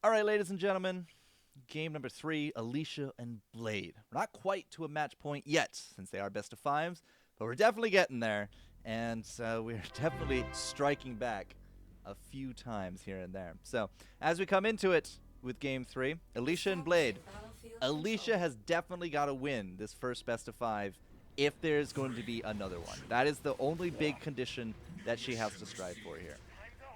All right, ladies and gentlemen, game number 3, Alicia and Blade. We're not quite to a match point yet, since they are best of fives, but we're definitely getting there, and we're definitely striking back a few times here and there. So, as we come into it with game 3, Alicia and Blade. Alicia has definitely got to win this first best of 5 if there's going to be another one. That is the only big condition that she has to strive for here.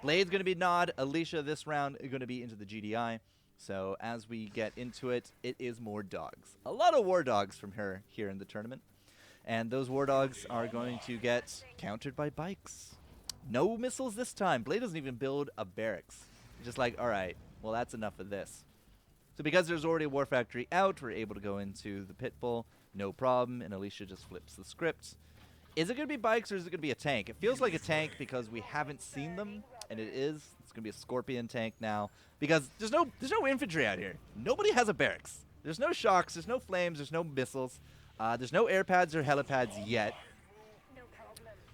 Blade's going to be Nod. Alicia this round is going to be into the GDI. So as we get into it, it is more dogs. A lot of war dogs from her here in the tournament. And those war dogs are going to get countered by bikes. No missiles this time. Blade doesn't even build a barracks. He's just like, all right, well, that's enough of this. So because there's already a war factory out, we're able to go into the pit bull. No problem. And Alicia just flips the script. Is it going to be bikes or is it going to be a tank? It feels like a tank because we haven't seen them, and it is. It's going to be a Scorpion tank now because there's no infantry out here. Nobody has a barracks. There's no shocks. There's no flames. There's no missiles. There's no air pads or helipads yet.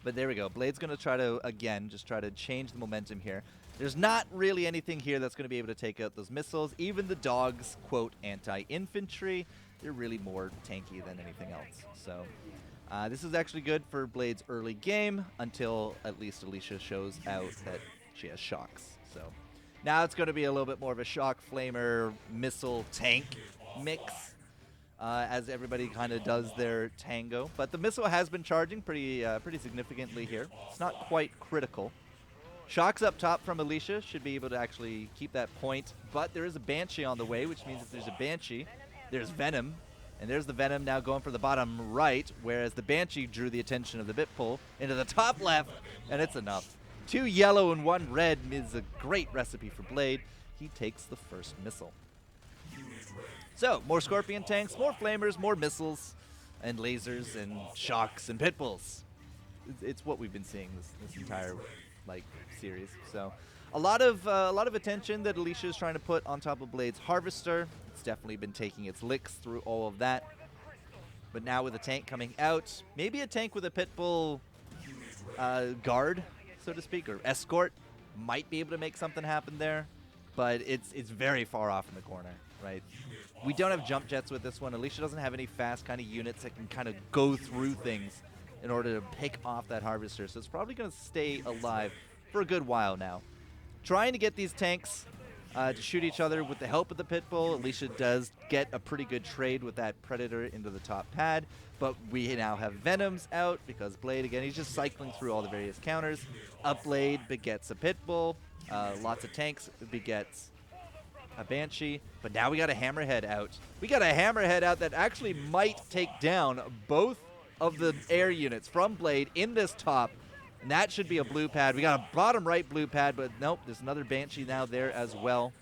But there we go. Blade's going to try to, again, just try to change the momentum here. There's not really anything here that's going to be able to take out those missiles. Even the dogs, quote, anti-infantry, they're really more tanky than anything else. So this is actually good for Blade's early game until at least Alicia shows out that she has shocks. So now it's going to be a little bit more of a shock flamer missile tank mix as everybody kind of does their tango. But the missile has been charging pretty significantly here. It's not quite critical. Shocks up top from Alicia should be able to actually keep that point. But there is a Banshee on the way, which means if there's a Banshee, there's Venom. And there's the Venom now going for the bottom right, whereas the Banshee drew the attention of the bit pull into the top left, and it's enough. 2 yellow and 1 red is a great recipe for Blade. He takes the first missile. So, more Scorpion tanks, more flamers, more missiles, and lasers, and shocks, and pit bulls. It's what we've been seeing this entire series. So, a lot of attention that Alicia is trying to put on top of Blade's Harvester. It's definitely been taking its licks through all of that. But now with a tank coming out, maybe a tank with a pit bull guard, so to speak, or escort, might be able to make something happen there. But it's very far off in the corner, right? We don't have jump jets with this one. Alicia doesn't have any fast kind of units that can kind of go through things in order to pick off that Harvester. So it's probably going to stay alive for a good while now. Trying to get these tanks to shoot each other with the help of the pit bull. Alicia does get a pretty good trade with that Predator into the top pad, but we now have Venoms out because Blade, again, he's just cycling through all the various counters. A Blade begets a pit bull. Lots of tanks begets a Banshee, but now we got a Hammerhead out. We got a Hammerhead out that actually might take down both of the air units from Blade in this top. And that should be a blue pad. We got a bottom right blue pad, but nope, there's another Banshee now there as well.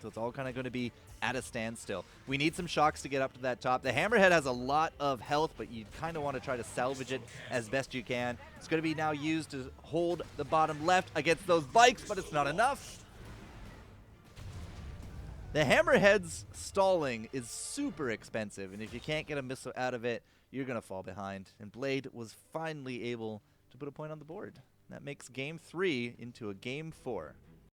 So it's all kind of going to be at a standstill. We need some shocks to get up to that top. The Hammerhead has a lot of health, but you kind of want to try to salvage it as best you can. It's going to be now used to hold the bottom left against those bikes, but it's not enough. The Hammerhead's stalling is super expensive, and if you can't get a missile out of it, you're going to fall behind. And Blade was finally able to put a point on the board. That makes game 3 into a game 4.